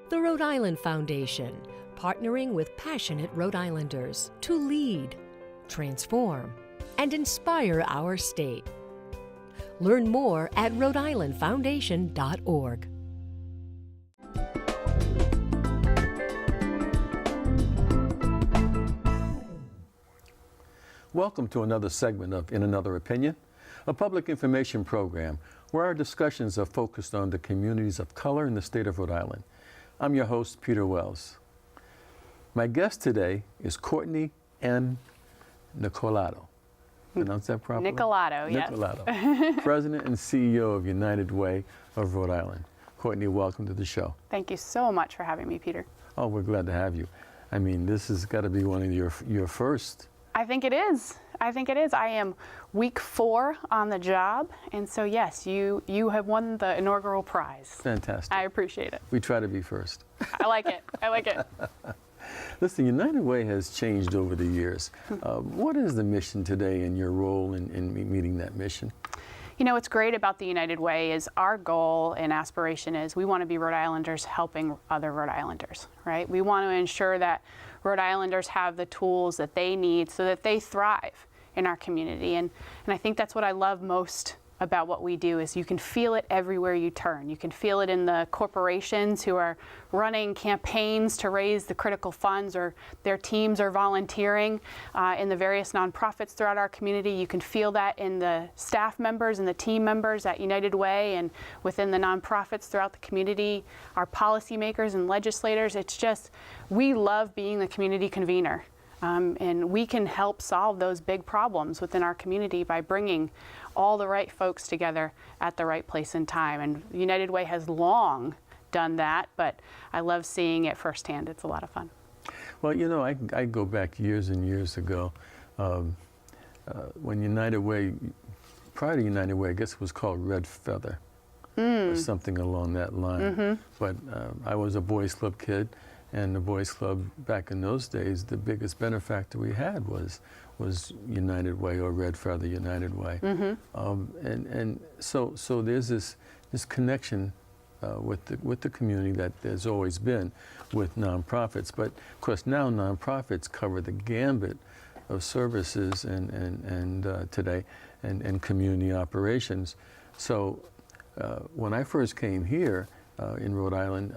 The Rhode Island Foundation, partnering with passionate Rhode Islanders to lead, transform, and inspire our state. Learn more at rhodeislandfoundation.org. Welcome to another segment of In Another Opinion, a public information program where our discussions are focused on the communities of color in the state of Rhode Island. I'm your host, Peter Wells. My guest today is Courtney Nicolato. Pronounce that properly? Nicolato, yes. Nicolato, President and CEO of United Way of Rhode Island. Courtney, welcome to the show. Thank you so much for having me, Peter. Oh, we're glad to have you. I mean, this has got to be one of your first. I think it is. I am week 4 on the job, and so yes, you have won the inaugural prize. Fantastic. I appreciate it. We try to be first. I like it. Listen, United Way has changed over the years. What is the mission today and your role in meeting that mission? You know, what's great about the United Way is our goal and aspiration is we want to be Rhode Islanders helping other Rhode Islanders, right? We want to ensure that Rhode Islanders have the tools that they need so that they thrive in our community. And I think that's what I love most about what we do is you can feel it everywhere you turn. You can feel it in the corporations who are running campaigns to raise the critical funds, or their teams are volunteering in the various nonprofits throughout our community. You can feel that in the staff members and the team members at United Way and within the nonprofits throughout the community, our policymakers and legislators. It's just, we love being the community convener. And we can help solve those big problems within our community by bringing all the right folks together at the right place and time. And United Way has long done that, but I love seeing it firsthand. It's a lot of fun. Well, you know, I go back years and years ago when United Way, prior to United Way, I guess it was called Red Feather or something along that line. Mm-hmm. But I was a Boys Club kid. And the Boys Club back in those days, the biggest benefactor we had was United Way or Red Feather United Way. Mm-hmm. And so there's this connection with the community that there's always been with nonprofits. But of course now nonprofits cover the gambit of services and today and community operations. So when I first came here, in Rhode Island,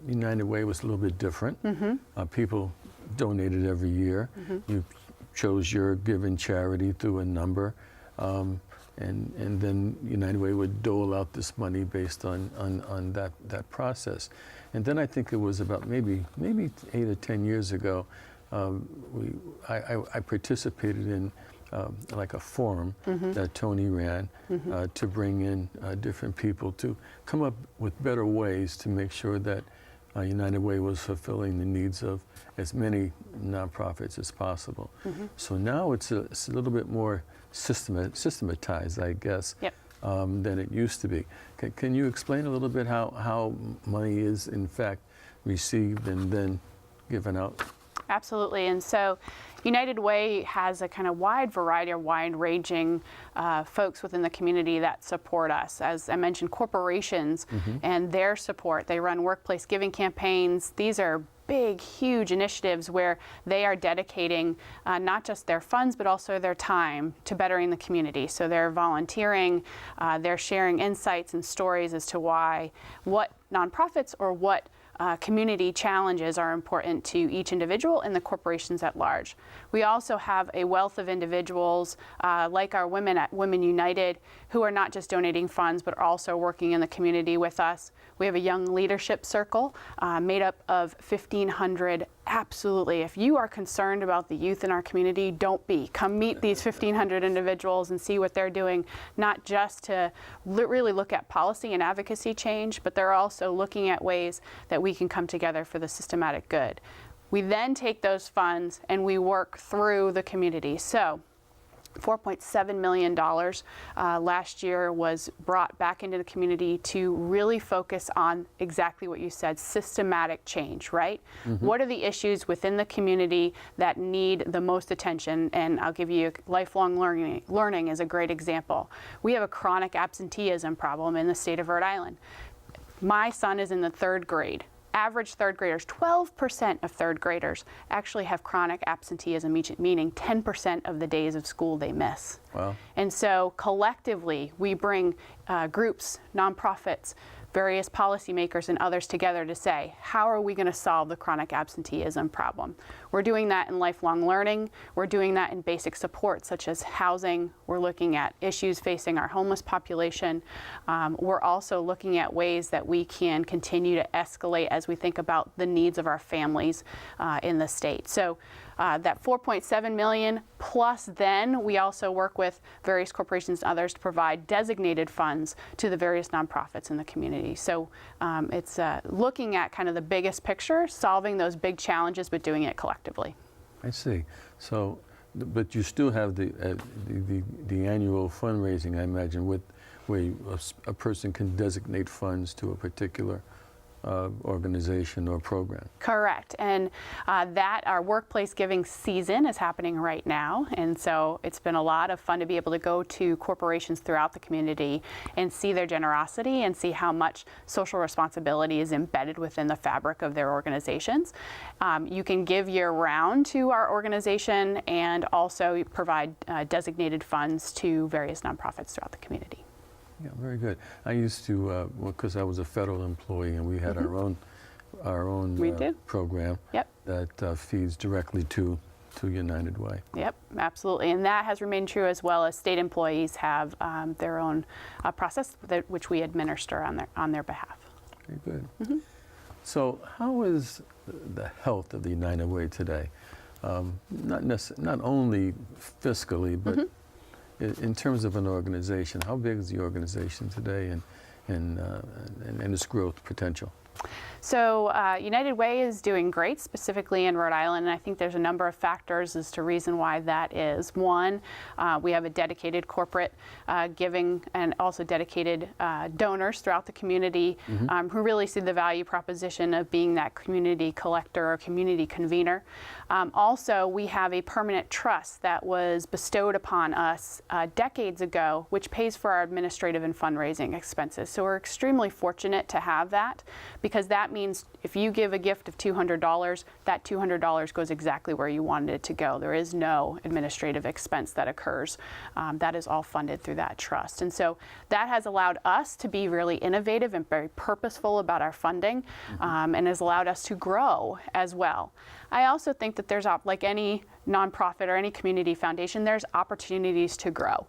United Way was a little bit different. Mm-hmm. People donated every year. Mm-hmm. You chose your given charity through a number, and then United Way would dole out this money based on that process. And then I think it was about maybe 8 or 10 years ago, I participated in like a forum mm-hmm. that Tony ran mm-hmm. To bring in different people to come up with better ways to make sure that United Way was fulfilling the needs of as many nonprofits as possible. Mm-hmm. So now it's a little bit more systematized, I guess, yep. Than it used to be. Can you explain a little bit how money is in fact received and then given out? Absolutely. And so United Way has a kind of wide variety or wide-ranging folks within the community that support us. As I mentioned, corporations mm-hmm. and their support. They run workplace giving campaigns. These are big, huge initiatives where they are dedicating not just their funds, but also their time to bettering the community. So they're volunteering, they're sharing insights and stories as to what nonprofits or what community challenges are important to each individual and the corporations at large. We also have a wealth of individuals like our women at Women United who are not just donating funds but also working in the community with us. We have a young leadership circle made up of 1,500. Absolutely, if you are concerned about the youth in our community, don't be. Come meet these 1,500 individuals and see what they're doing, not just to really look at policy and advocacy change, but they're also looking at ways that we can come together for the systematic good. We then take those funds and we work through the community. So $4.7 million last year was brought back into the community to really focus on exactly what you said, systematic change, right? Mm-hmm. What are the issues within the community that need the most attention? And I'll give you lifelong learning is a great example. We have a chronic absenteeism problem in the state of Rhode Island. My son is in the 3rd grade. average third graders, 12% of third graders actually have chronic absenteeism, meaning 10% of the days of school they miss. Wow. And so collectively, we bring groups, nonprofits, various policymakers and others together to say, how are we going to solve the chronic absenteeism problem? We're doing that in lifelong learning. We're doing that in basic support, such as housing. We're looking at issues facing our homeless population. We're also looking at ways that we can continue to escalate as we think about the needs of our families in the state. So that 4.7 million plus, then we also work with various corporations and others to provide designated funds to the various nonprofits in the community. So it's looking at kind of the biggest picture, solving those big challenges, but doing it collectively. I see. So, but you still have the annual fundraising, I imagine, where a person can designate funds to a particular organization or program. Correct, and that our workplace giving season is happening right now, and so it's been a lot of fun to be able to go to corporations throughout the community and see their generosity and see how much social responsibility is embedded within the fabric of their organizations. You can give year-round to our organization and also provide designated funds to various nonprofits throughout the community. Yeah, very good. I used to, because I was a federal employee, and we had our own program that feeds directly to United Way. Yep, absolutely, and that has remained true, as well as state employees have their own process which we administer on their behalf. Very good. So, how is the health of the United Way today? Not only fiscally, but in terms of an organization. How big is the organization today, and its growth potential? So United Way is doing great, specifically in Rhode Island, and I think there's a number of factors as to reason why that is. One, we have a dedicated corporate giving and also dedicated donors throughout the community who really see the value proposition of being that community collector or community convener. Also, we have a permanent trust that was bestowed upon us decades ago, which pays for our administrative and fundraising expenses. So we're extremely fortunate to have that, because that means if you give a gift of $200, that $200 goes exactly where you wanted it to go. There is no administrative expense that occurs. That is all funded through that trust. And so that has allowed us to be really innovative and very purposeful about our funding, and has allowed us to grow as well. I also think that there's, like any nonprofit or any community foundation, there's opportunities to grow.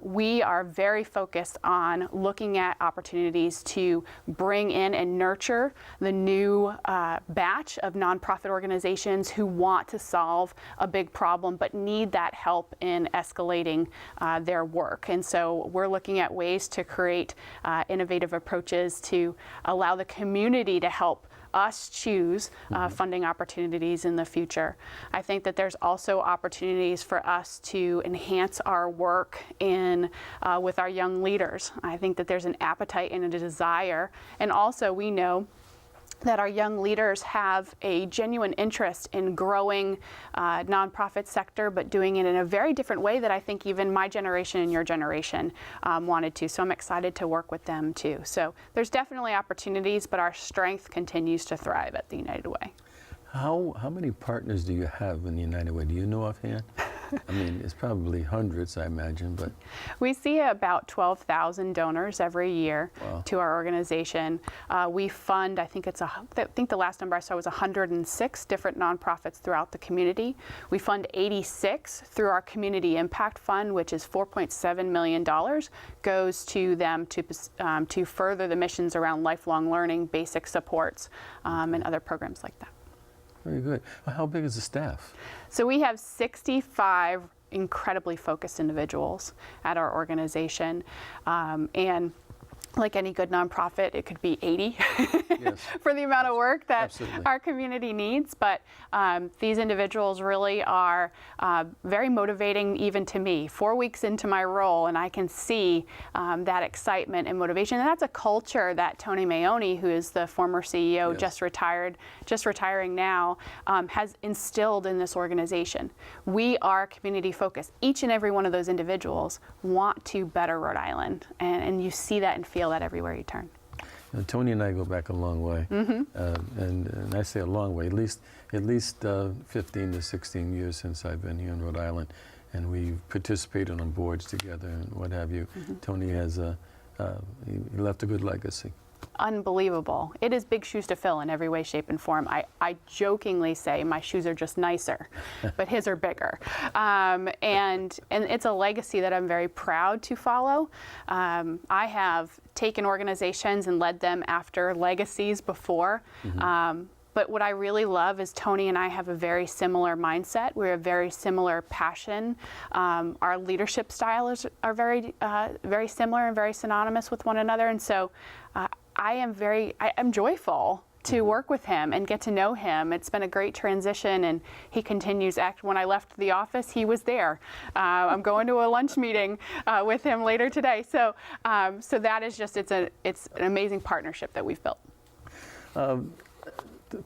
We are very focused on looking at opportunities to bring in and nurture the new batch of nonprofit organizations who want to solve a big problem but need that help in escalating their work. And so we're looking at ways to create innovative approaches to allow the community to help us choose funding opportunities in the future. I think that there's also opportunities for us to enhance our work with our young leaders. I think that there's an appetite and a desire, and also we know that our young leaders have a genuine interest in growing nonprofit sector, but doing it in a very different way that I think even my generation and your generation wanted to. So I'm excited to work with them too. So there's definitely opportunities, but our strength continues to thrive at the United Way. How many partners do you have in the United Way? Do you know offhand? I mean, it's probably hundreds, I imagine, but... We see about 12,000 donors every year to our organization. We fund, I think the last number I saw was 106 different nonprofits throughout the community. We fund 86 through our Community Impact Fund, which is $4.7 million, goes to them to further the missions around lifelong learning, basic supports, and other programs like that. Very good. Well, how big is the staff? So we have 65 incredibly focused individuals at our organization, and like any good nonprofit, it could be 80 for the amount of work that our community needs. But these individuals really are very motivating even to me. 4 weeks into my role, and I can see that excitement and motivation. And that's a culture that Tony Maoni, who is the former CEO, just retiring now, has instilled in this organization. We are community focused. Each and every one of those individuals want to better Rhode Island, and you see that and feel that everywhere you turn. Tony and I go back a long way, and I say a long way, at least 15 to 16 years since I've been here in Rhode Island, and we've participated on boards together and what have you. Tony has he left a good legacy. Unbelievable. It is big shoes to fill in every way, shape, and form. I jokingly say my shoes are just nicer, but his are bigger. And it's a legacy that I'm very proud to follow. I have taken organizations and led them after legacies before. But what I really love is Tony and I have a very similar mindset. We have very similar passion. Our leadership styles are very similar and very synonymous with one another. And so I'm joyful to work with him and get to know him. It's been a great transition, and he continues. When I left the office, he was there. I'm going to a lunch meeting with him later today. So that is just, it's an amazing partnership that we've built.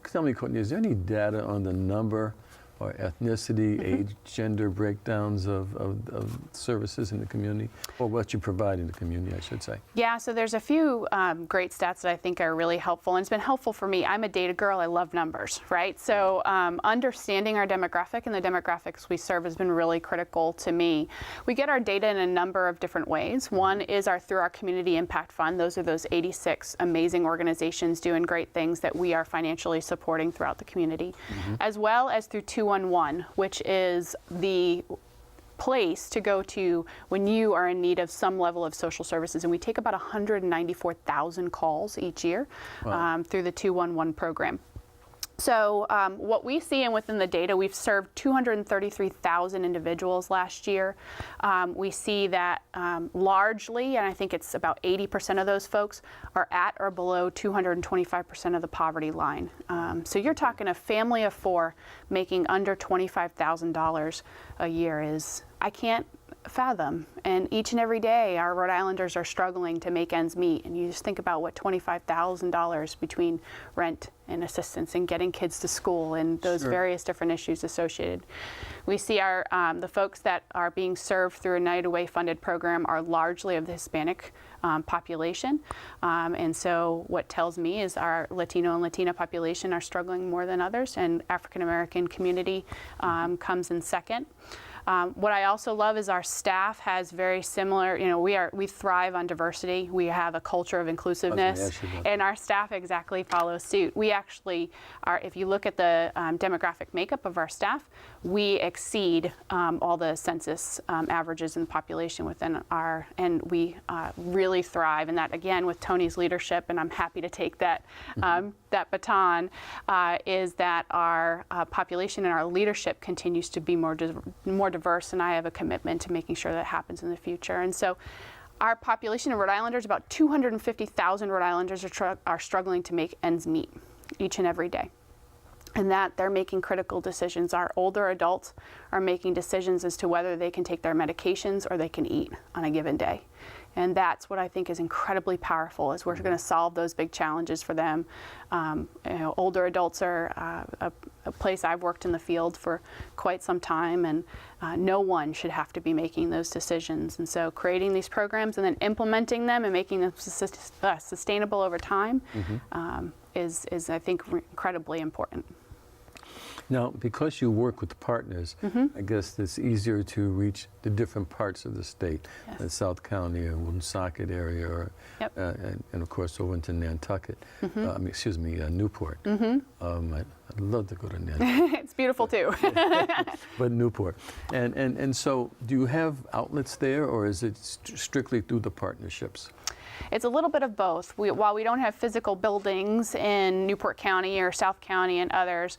Tell me, Courtney, is there any data on the number or ethnicity, age, gender breakdowns of services in the community, or what you provide in the community, I should say? Yeah, so there's a few great stats that I think are really helpful, and it's been helpful for me. I'm a data girl. I love numbers, right? So understanding our demographic and the demographics we serve has been really critical to me. We get our data in a number of different ways. One is through our Community Impact Fund. Those are those 86 amazing organizations doing great things that we are financially supporting throughout the community, as well as through 211, which is the place to go to when you are in need of some level of social services. And we take about 194,000 calls each year through the 211 program. So what we see, and within the data, we've served 233,000 individuals last year. We see that largely, and I think it's about 80% of those folks, are at or below 225% of the poverty line. So you're talking a family of four making under $25,000 a year is, I can't fathom. And each and every day, our Rhode Islanders are struggling to make ends meet. And you just think about what $25,000 between rent and assistance and getting kids to school and those various different issues associated. We see our the folks that are being served through a United Way funded program are largely of the Hispanic population. And so what tells me is our Latino and Latina population are struggling more than others, and African American community comes in second. What I also love is our staff has very similar, we thrive on diversity. We have a culture of inclusiveness, and our staff exactly follows suit. We actually are, if you look at the demographic makeup of our staff, we exceed all the census averages in the population within and we really thrive. And that, again, with Tony's leadership, and I'm happy to take that, that baton, is that our population and our leadership continues to be more diverse, and I have a commitment to making sure that happens in the future. And so our population of Rhode Islanders, about 250,000 Rhode Islanders are struggling to make ends meet each and every day. And that they're making critical decisions. Our older adults are making decisions as to whether they can take their medications or they can eat on a given day. And that's what I think is incredibly powerful, is we're going to solve those big challenges for them. Older adults are a place I've worked in the field for quite some time, and no one should have to be making those decisions. And so creating these programs and then implementing them and making them sustainable over time is, I think, incredibly important. Now, because you work with partners, I guess it's easier to reach the different parts of the state, the South County or Woonsocket area, or, and of course over into Nantucket, Newport. I'd love to go to Nantucket. It's beautiful too. But Newport. And so do you have outlets there, or is it strictly through the partnerships? It's a little bit of both. While we don't have physical buildings in Newport County or South County and others,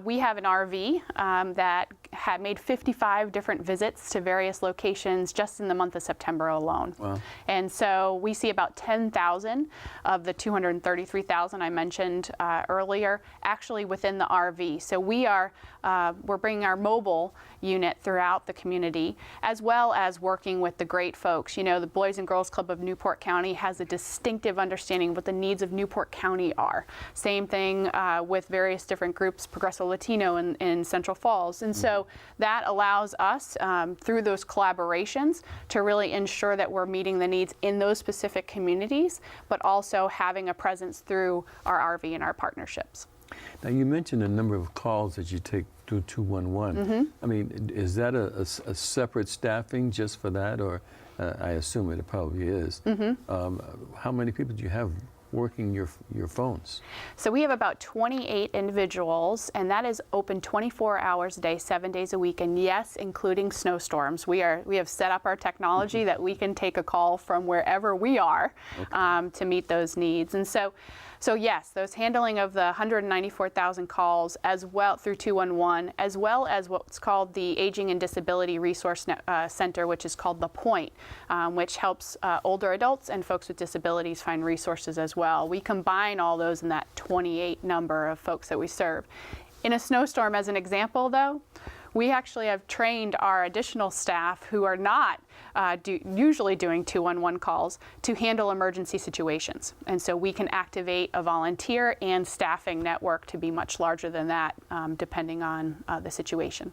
we have an RV that had made 55 different visits to various locations just in the month of September alone. Wow. And so we see about 10,000 of the 233,000 I mentioned earlier actually within the RV. So we're bringing our mobile unit throughout the community, as well as working with the great folks. The Boys and Girls Club of Newport County has a distinctive understanding of what the needs of Newport County are. Same thing with various different groups, Progresso Latino in Central Falls. And so so that allows us, through those collaborations, to really ensure that we're meeting the needs in those specific communities, but also having a presence through our RV and our partnerships. Now, you mentioned a number of calls that you take through 211. I mean, is that a separate staffing just for that, or I assume it probably is. How many people do you have working your phones? So we have about 28 individuals, and that is open 24 hours a day, 7 days a week, and yes, including snowstorms. We have set up our technology that we can take a call from wherever we are to meet those needs. And so yes, those handling of the 194,000 calls as well through 211, as well as what's called the Aging and Disability Resource Center, which is called The Point, which helps older adults and folks with disabilities find resources as well. We combine all those in that 28 number of folks that we serve. In a snowstorm, as an example, though, we actually have trained our additional staff who are not usually doing 211 calls to handle emergency situations. And so we can activate a volunteer and staffing network to be much larger than that, depending on the situation.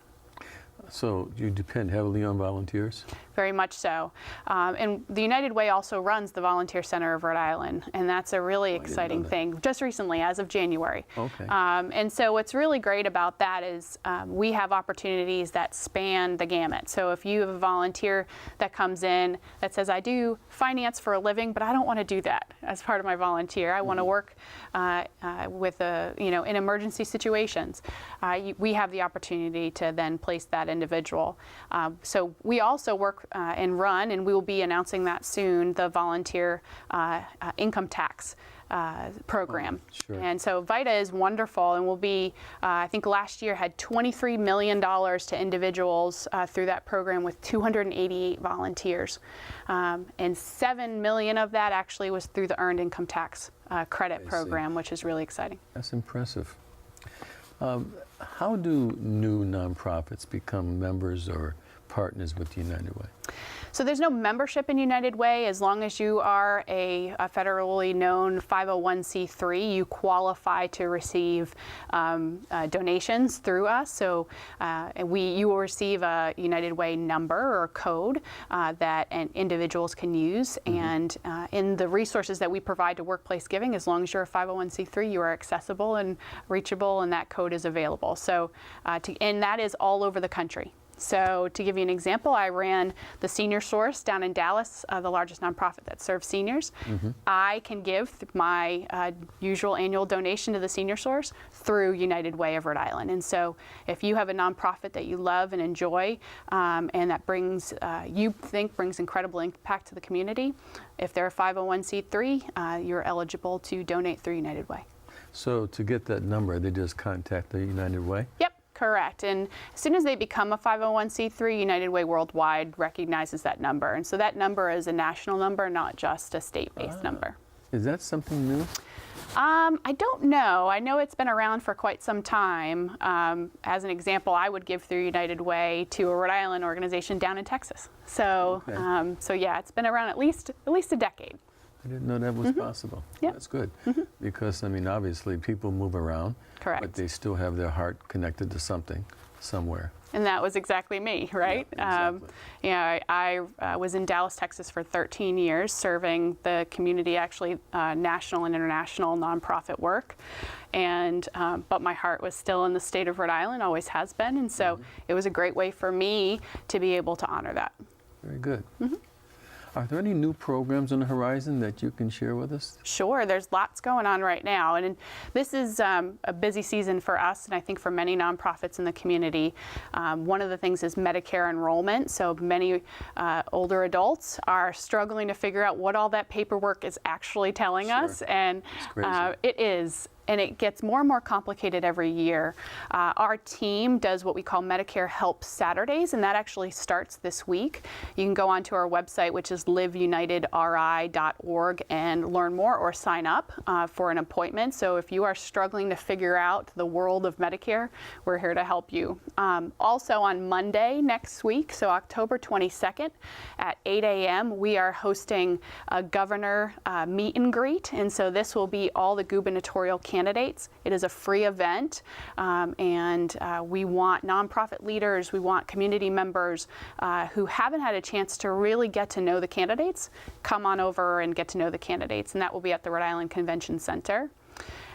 So you depend heavily on volunteers? Very much so. And the United Way also runs the Volunteer Center of Rhode Island, and that's a really exciting thing, just recently, as of January. And so what's really great about that is we have opportunities that span the gamut. So if you have a volunteer that comes in that says, I do finance for a living, but I don't want to do that as part of my volunteer. I want to work with in emergency situations. We have the opportunity to then place that individual. So we also work and run, and we will be announcing that soon, the volunteer income tax program. And so VITA is wonderful, and will be, I think last year had $23 million to individuals through that program with 288 volunteers. And $7 million of that actually was through the Earned Income Tax credit program, which is really exciting. That's impressive. How do new nonprofits become members or partners with United Way? So there's no membership in United Way. As long as you are a federally known 501c3, you qualify to receive donations through us. So you will receive a United Way number or code that individuals can use. And in the resources that we provide to workplace giving, as long as you're a 501c3, you are accessible and reachable, and that code is available. So, and that is all over the country. So to give you an example, I ran the Senior Source down in Dallas, the largest nonprofit that serves seniors. I can give my usual annual donation to the Senior Source through United Way of Rhode Island. And so if you have a nonprofit that you love and enjoy, and that brings, you think brings incredible impact to the community, if they're a 501c3, you're eligible to donate through United Way. So to get that number, they just contact the United Way? Yep. Correct. And as soon as they become a 501c3, United Way Worldwide recognizes that number. And so that number is a national number, not just a state-based number. Is that something new? I don't know. I know it's been around for quite some time. As an example, I would give through United Way to a Rhode Island organization down in Texas. So, so yeah, it's been around at least a decade. I didn't know that was possible. Yep. That's good. Because, I mean, obviously people move around. Correct. But they still have their heart connected to something, somewhere. And that was exactly me, right? Yeah, exactly. I was in Dallas, Texas for 13 years, serving the community, actually national and international nonprofit work. And but my heart was still in the state of Rhode Island, always has been. And so it was a great way for me to be able to honor that. Very good. Are there any new programs on the horizon that you can share with us? Sure, there's lots going on right now, and this is a busy season for us, and I think for many nonprofits in the community. One of the things is Medicare enrollment, so many older adults are struggling to figure out what all that paperwork is actually telling us, and it is. And it gets more and more complicated every year. Our team does what we call Medicare Help Saturdays, and that actually starts this week. You can go onto our website, which is liveunitedri.org, and learn more or sign up for an appointment. So if you are struggling to figure out the world of Medicare, we're here to help you. Also on Monday next week, so October 22nd at 8 a.m., we are hosting a governor meet and greet. And so this will be all the gubernatorial candidates candidates. It is a free event, and we want nonprofit leaders, we want community members who haven't had a chance to really get to know the candidates, come on over and get to know the candidates, and that will be at the Rhode Island Convention Center.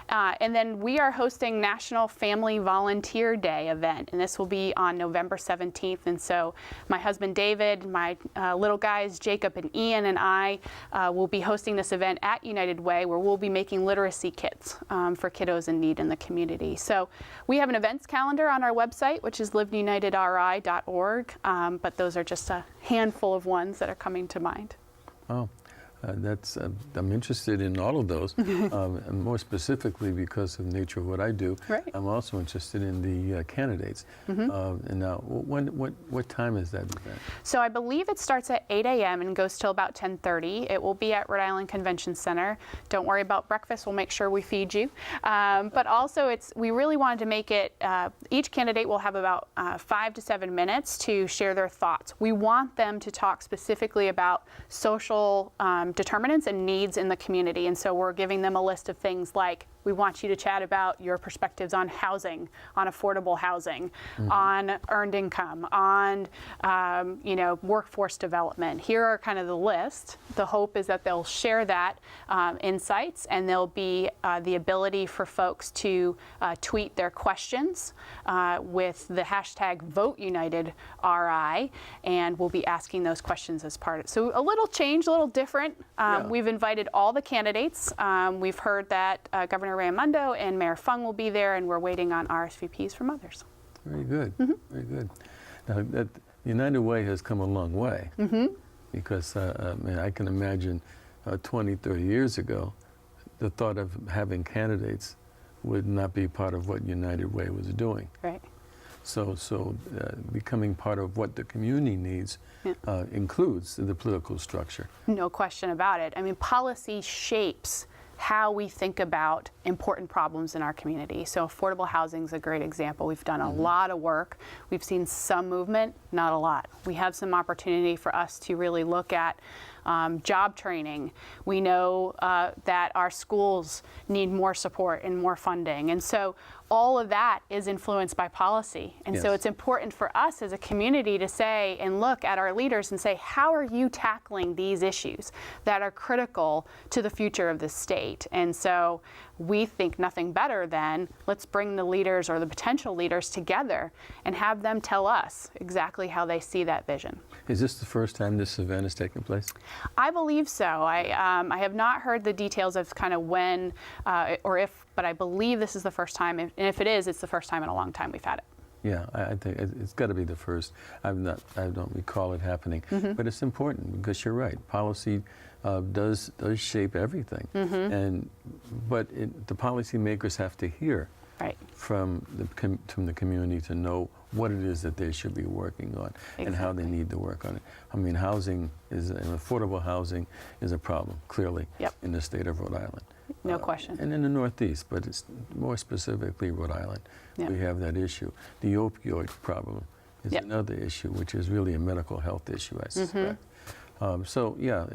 And then we are hosting National Family Volunteer Day event, and this will be on November 17th. And so my husband David, my little guys Jacob and Ian, and I will be hosting this event at United Way, where we'll be making literacy kits for kiddos in need in the community. So we have an events calendar on our website, which is liveunitedri.org, but those are just a handful of ones that are coming to mind. Oh. I'm interested in all of those, and more specifically because of the nature of what I do. Right. I'm also interested in the candidates. And now, what time is that event? So I believe it starts at 8 a.m. and goes till about 10:30. It will be at Rhode Island Convention Center. Don't worry about breakfast. We'll make sure we feed you. But also, we really wanted to make it, each candidate will have about 5 to 7 minutes to share their thoughts. We want them to talk specifically about social determinants and needs in the community. And so we're giving them a list of things like, we want you to chat about your perspectives on housing, on affordable housing, on earned income, on workforce development. Here are kind of the list. The hope is that they'll share that insights, and there'll be the ability for folks to tweet their questions with the hashtag #VoteUnitedRI, and we'll be asking those questions as part of it. So a little change, a little different. We've invited all the candidates. We've heard that Governor Raimondo and Mayor Fung will be there, and we're waiting on RSVPs from others. Very good, very good. Now, that United Way has come a long way, because I can imagine 20, 30 years ago, the thought of having candidates would not be part of what United Way was doing. Right. So becoming part of what the community needs includes the political structure. No question about it. I mean, policy shapes how we think about important problems in our community. So affordable housing is a great example. We've done a lot of work. We've seen some movement, not a lot. We have some opportunity for us to really look at job training. We know that our schools need more support and more funding. And so all of that is influenced by policy. And so it's important for us as a community to say and look at our leaders and say, how are you tackling these issues that are critical to the future of the state? And so we think nothing better than let's bring the leaders or the potential leaders together and have them tell us exactly how they see that vision. Is this the first time this event is taking place? I believe so. I have not heard the details of kind of when or if, but I believe this is the first time. And if it is, it's the first time in a long time we've had it. Yeah, I think it's got to be the first. I don't recall it happening, but it's important because you're right. Policy does shape everything, but the policymakers have to hear from the community to know what it is that they should be working on and how they need to work on it. I mean, affordable housing is a problem clearly in the state of Rhode Island. No question. And in the Northeast, but it's more specifically Rhode Island. We have that issue. The opioid problem is another issue, which is really a medical health issue, I suspect. So yeah,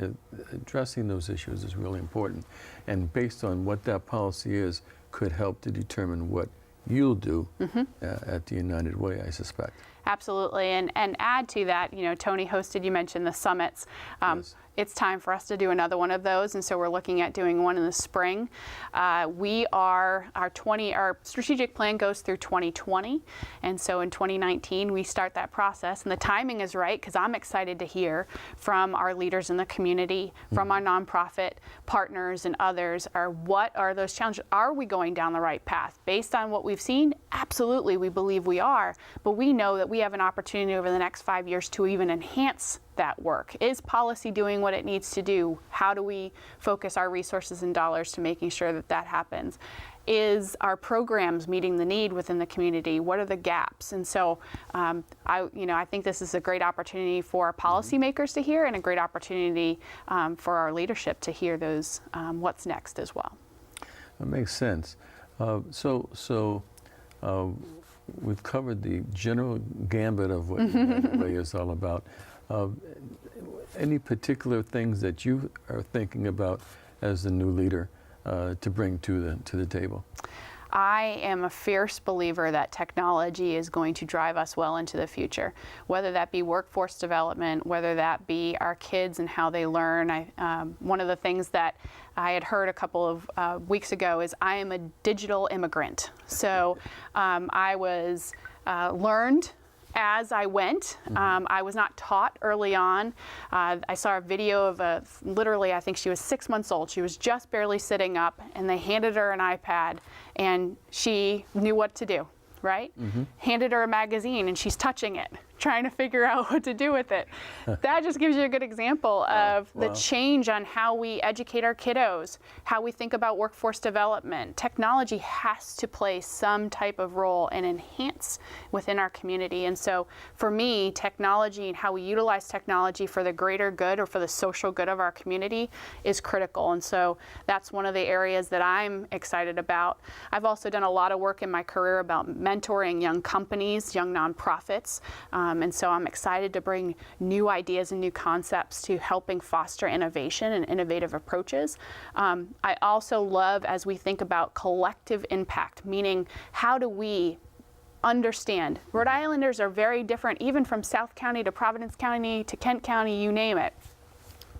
addressing those issues is really important. And based on what that policy is, could help to determine what you'll do at the United Way, I suspect. Absolutely, and add to that, Tony hosted, you mentioned the summits. It's time for us to do another one of those, and so we're looking at doing one in the spring. Our strategic plan goes through 2020, and so in 2019 we start that process, and the timing is right because I'm excited to hear from our leaders in the community, from our nonprofit partners and others, what are those challenges? Are we going down the right path? Based on what we've seen, absolutely we believe we are, but we know that we have an opportunity over the next 5 years to even enhance that work. Is policy doing what it needs to do? How do we focus our resources and dollars to making sure that that happens? Is our programs meeting the need within the community? What are the gaps? And so I think this is a great opportunity for our policymakers to hear and a great opportunity for our leadership to hear those what's next as well. That makes sense. So we've covered the general gambit of what United Way is all about. Any particular things that you are thinking about as the new leader to bring to the table? I am a fierce believer that technology is going to drive us well into the future, whether that be workforce development, whether that be our kids and how they learn. One of the things that I had heard a couple of weeks ago is I am a digital immigrant. So I was learned as I went. I was not taught early on. I saw a video of literally, I think she was 6 months old. She was just barely sitting up, and they handed her an iPad, and she knew what to do, right? Handed her a magazine, and she's touching it, trying to figure out what to do with it. That just gives you a good example of the change on how we educate our kiddos, how we think about workforce development. Technology has to play some type of role and enhance within our community. And so for me, technology and how we utilize technology for the greater good or for the social good of our community is critical. And so that's one of the areas that I'm excited about. I've also done a lot of work in my career about mentoring young companies, young nonprofits. And so I'm excited to bring new ideas and new concepts to helping foster innovation and innovative approaches. I also love, as we think about collective impact, meaning how do we understand? Rhode Islanders are very different, even from South County to Providence County to Kent County, you name it.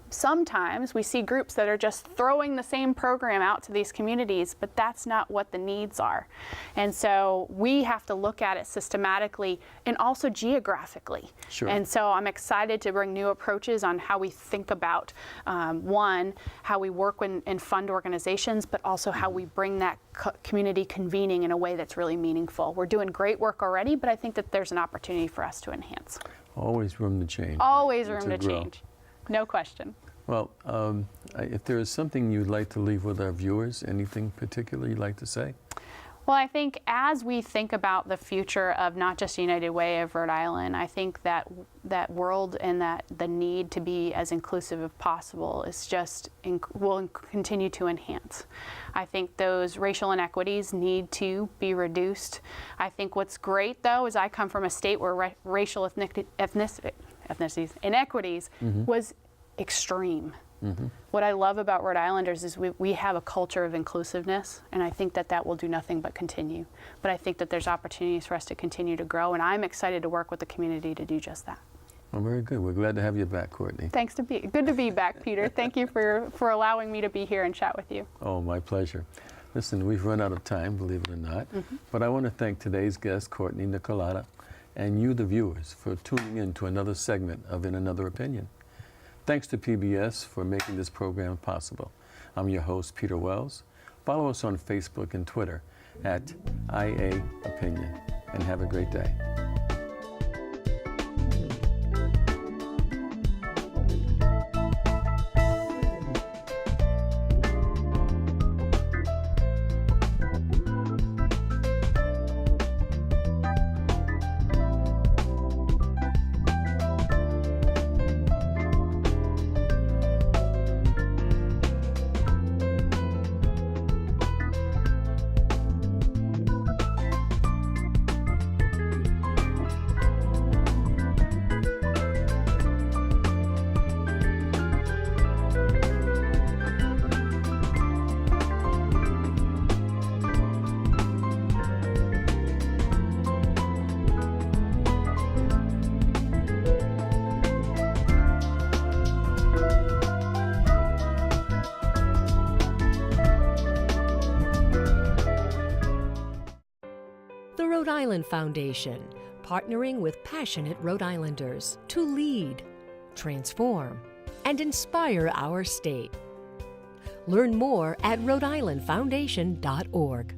Sometimes we see groups that are just throwing the same program out to these communities, but that's not what the needs are. And so we have to look at it systematically and also geographically. Sure. And so I'm excited to bring new approaches on how we think about, one, how we work and fund organizations, but also how we bring that community convening in a way that's really meaningful. We're doing great work already, but I think that there's an opportunity for us to enhance. Always room to change. Always right? room to grow. change. No question. Well, if there is something you'd like to leave with our viewers, anything particular you'd like to say? Well, I think as we think about the future of not just United Way of Rhode Island, I think that world and that the need to be as inclusive as possible is just will continue to enhance. I think those racial inequities need to be reduced. I think what's great, though, is I come from a state where racial ethnicities, inequities was extreme. What I love about Rhode Islanders is we have a culture of inclusiveness, and I think that will do nothing but continue. But I think that there's opportunities for us to continue to grow, and I'm excited to work with the community to do just that. Well, very good. We're glad to have you back, Courtney. Good to be back, Peter. Thank you for allowing me to be here and chat with you. Oh, my pleasure. Listen, we've run out of time, believe it or not, but I want to thank today's guest, Courtney Nicolato, and you, the viewers, for tuning in to another segment of In Another Opinion. Thanks to PBS for making this program possible. I'm your host, Peter Wells. Follow us on Facebook and Twitter at IA Opinion, and have a great day. The Rhode Island Foundation, partnering with passionate Rhode Islanders to lead, transform, and inspire our state. Learn more at rhodeislandfoundation.org.